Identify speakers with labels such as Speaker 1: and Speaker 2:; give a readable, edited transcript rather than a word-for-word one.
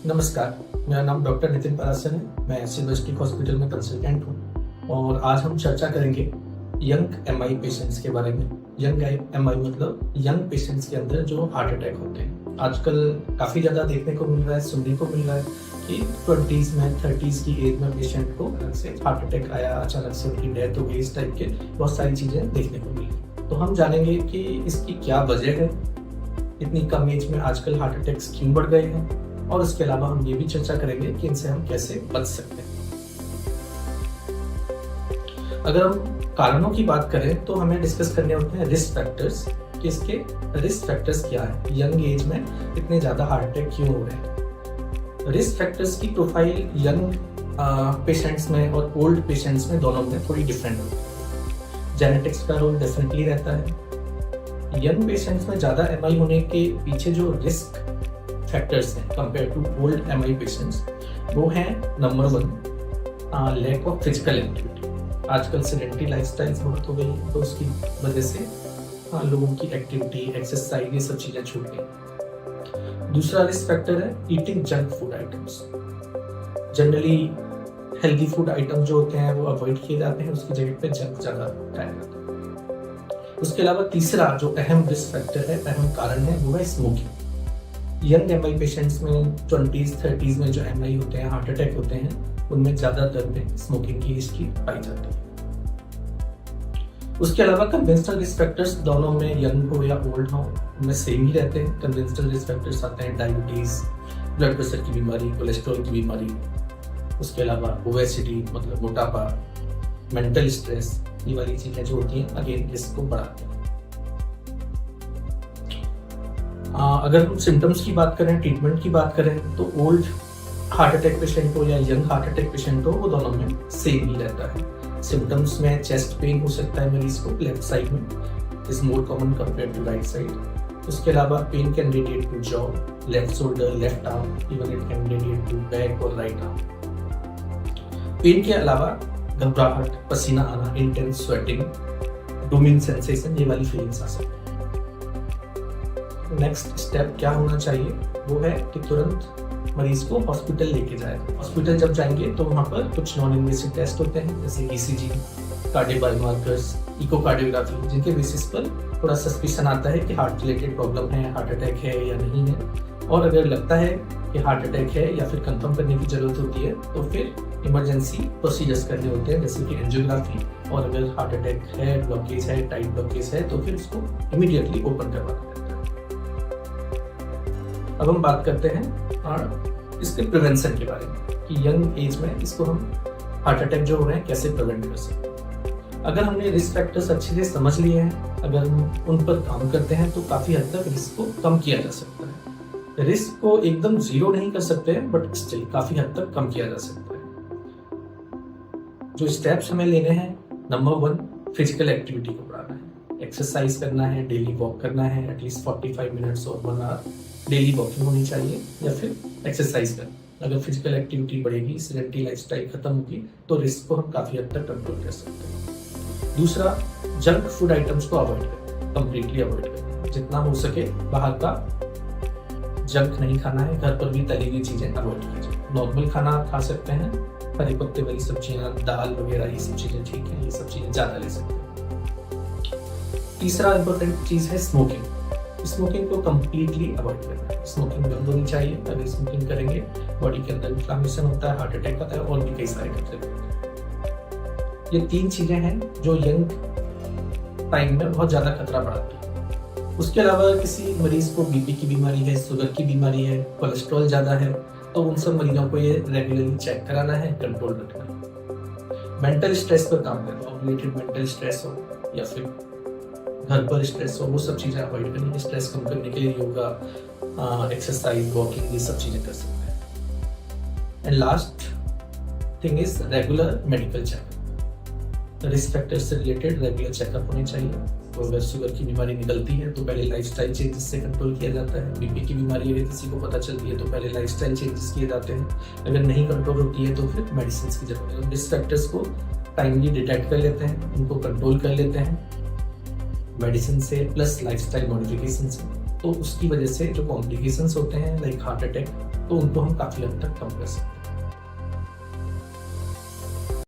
Speaker 1: नमस्कार, मेरा नाम डॉक्टर नितिन परासर है। मैं सिल्वर स्टिक हॉस्पिटल में कंसल्टेंट हूँ और आज हम चर्चा करेंगे यंग एमआई पेशेंट्स के बारे में। यंग एमआई मतलब यंग पेशेंट्स के अंदर जो हार्ट अटैक होते हैं। आजकल काफ़ी ज़्यादा देखने को मिल रहा है, सुनने को मिल रहा है कि 20s में 30s की एज में पेशेंट को अचानक से हार्ट अटैक आया, अचानक से उनकी डेथ हो गई। इस टाइप के बहुत सारी चीज़ें देखने को मिली। तो हम जानेंगे कि इसकी क्या वजह है, इतनी कम एज में आजकल हार्ट अटैक्स क्यों बढ़ गए हैं, और उसके अलावा हम ये भी चर्चा करेंगे कि इनसे हम कैसे बच सकते हैं। अगर हम कारणों की बात करें तो हमें डिस्कस करने होते हैं रिस्क फैक्टर्स, कि इसके रिस्क फैक्टर्स क्या है, यंग एज में इतने ज़्यादा हार्ट अटैक क्यों हो रहे हैं। रिस्क फैक्टर्स की प्रोफाइल यंग पेशेंट्स में और ओल्ड पेशेंट्स में दोनों में थोड़ी डिफरेंट होती है। जेनेटिक्स का रोल डेफिनेटली रहता है। यंग पेशेंट्स में ज़्यादा एमआई होने के पीछे जो रिस्क फैक्टर्स हैं compare to old MI patients, वो हैं number 1 lack of physical activity. आजकल सेडेंटरी लाइफस्टाइल्स बहुत हो गई है, तो उसकी वजह से लोगों की एक्टिविटी, एक्सरसाइज, ये सब चीज़ें छूट गई। दूसरा रिस्क फैक्टर है eating junk food items. Generally healthy food items जो होते हैं वो अवॉइड किए जाते हैं, उसकी जगह पे जंक ज़्यादा खाया जाता है। उसके अलावा तीसरा जो अहम रिस्क फैक्टर है, अहम कारण है, वो है स्मोकिंग। यंग एमआई पेशेंट्स में 20s 30s में जो एमआई होते हैं, हार्ट अटैक होते हैं, उनमें ज़्यादातर में स्मोकिंग की हिस्ट्री पाई जाती है। उसके अलावा कन्वेंशनल रिस्क फैक्टर्स दोनों में, यंग हो या ओल्ड हो, उनमें सेम ही रहते हैं। कन्वेंशनल रिस्क फैक्टर्स आते हैं डायबिटीज़, ब्लड प्रेशर की बीमारी, कोलेस्ट्रॉल की बीमारी, उसके अलावा ओबेसिटी मतलब मोटापा, मेंटल स्ट्रेस, ये वाली चीज़ें जो होती हैं अगेन रिस्क को बढ़ाती हैं। अगर हम सिम्टम्स की बात करें, ट्रीटमेंट की बात करें, तो ओल्ड हार्ट अटैक पेशेंट हो या यंग हार्ट अटैक पेशेंट हो, वो दोनों में सेम ही रहता है। सिम्टम्स में चेस्ट पेन हो सकता है मरीज को, लेफ्ट साइड में is more common compare to right side. उसके अलावा pain can radiate to jaw, left shoulder, left arm, even it can radiate to back और राइट आर्म। पेन के अलावा घबराहट, पसीना आना, इंटेंस स्वेटिंग, डूमिंग सेंसेशन, ये वाली फीलिंग्स आ सकती है। नेक्स्ट स्टेप क्या होना चाहिए, वो है कि तुरंत मरीज को हॉस्पिटल लेके जाए। हॉस्पिटल जब जाएंगे तो वहाँ पर कुछ नॉन इन्वेसिव टेस्ट होते हैं, जैसे ईसीजी, कार्डियो बायोमार्कर्स, इकोकार्डियोग्राफी, जिनके बेसिस पर थोड़ा सस्पिशन आता है कि हार्ट रिलेटेड प्रॉब्लम है, हार्ट अटैक है या नहीं है। और अगर लगता है कि हार्ट अटैक है या फिर कंफर्म करने की जरूरत होती है, तो फिर इमरजेंसी प्रोसीजर्स करने होते हैं, जैसे कि एंजियोग्राफी। और अगर हार्ट अटैक है, ब्लॉकेज है, टाइट ब्लॉकेज है, तो फिर उसको इमीडिएटली ओपन करवाना पड़ता है। अब हम बात करते हैं इसके प्रिवेंशन के बारे में, कि यंग एज में इसको हम हार्ट अटैक जो हो रहे हैं कैसे प्रिवेंट कर सकते हैं। अगर हमने रिस्क फैक्टर्स अच्छे से समझ लिए हैं, अगर हम उन पर काम करते हैं, तो काफ़ी हद तक रिस्क को कम किया जा सकता है। रिस्क को एकदम जीरो नहीं कर सकते, बट स्टिल काफ़ी हद तक कम किया जा सकता है। जो स्टेप्स हमें लेने हैं, नंबर 1 फिजिकल एक्टिविटी को बढ़ाना है। एक्सरसाइज करना है, डेली वॉक करना है, एटलीस्ट 45 मिनट्स और 1 आवर डेली वॉकिंग होनी चाहिए, या फिर एक्सरसाइज करना। अगर फिजिकल एक्टिविटी बढ़ेगी, सेडेंटरी लाइफस्टाइल खत्म होगी, तो रिस्क को हम काफ़ी हद तक कंट्रोल कर सकते हैं। दूसरा, जंक फूड आइटम्स को अवॉइड करें, कंप्लीटली अवॉइड करें। जितना हो सके बाहर का जंक नहीं खाना है, घर पर भी तली हुई चीज़ें अवॉइड कीजिए। नॉर्मल खाना खा सकते हैं, हरे पत्ते वाली सब्जियाँ, दाल वगैरह, ये सब चीज़ें ठीक है, ये सब चीज़ें ज़्यादा ले सकते हैं। तीसरा इंपॉर्टेंट चीज़ है स्मोकिंग। स्मोकिंग को कंप्लीटली अवॉइड करना है। स्मोकिंग बंद होनी चाहिए। अगर स्मोकिंग करेंगे, बॉडी के अंदर इन्फ्लेमेशन होता है, हार्ट अटैक आता है, और भी कई सारे खतरे होते हैं। ये 3 चीजें हैं जो यंग टाइम में बहुत ज्यादा खतरा बढ़ाती है। उसके अलावा किसी मरीज को बीपी की बीमारी है, शुगर की बीमारी है, कोलेस्ट्रॉल ज्यादा है, तो उन सब मरीजों को ये रेगुलरली चेक कराना है, कंट्रोल रखना है। मेंटल स्ट्रेस पर काम करना, रिलेटेड मेंटल स्ट्रेस हो या फिर घर पर स्ट्रेस हो, वो सब चीज़ें अवॉइड करनी है। स्ट्रेस कम करने के लिए योगा, एक्सरसाइज, वॉकिंग, ये सब चीज़ें कर सकते हैं। And last thing is regular medical checkup. Risk factors से रिलेटेड रेगुलर चेकअप होने चाहिए। तो अगर शुगर की बीमारी निकलती है तो पहले लाइफस्टाइल चेंजेस से कंट्रोल किया जाता है। बीपी की बीमारी अगर किसी को पता चलती है तो पहले लाइफस्टाइल चेंजेस किए जाते हैं। अगर नहीं कंट्रोल होती है तो फिर मेडिसिन की जरूरत है। रिस्क फैक्टर्स को टाइमली डिटेक्ट कर लेते हैं, उनको कंट्रोल कर लेते हैं मेडिसिन से प्लस लाइफस्टाइल मॉडिफिकेशन से, तो उसकी वजह से जो कॉम्प्लिकेशंस होते हैं लाइक हार्ट अटैक, तो उनको हम काफ़ी हद तक कम कर सकते हैं।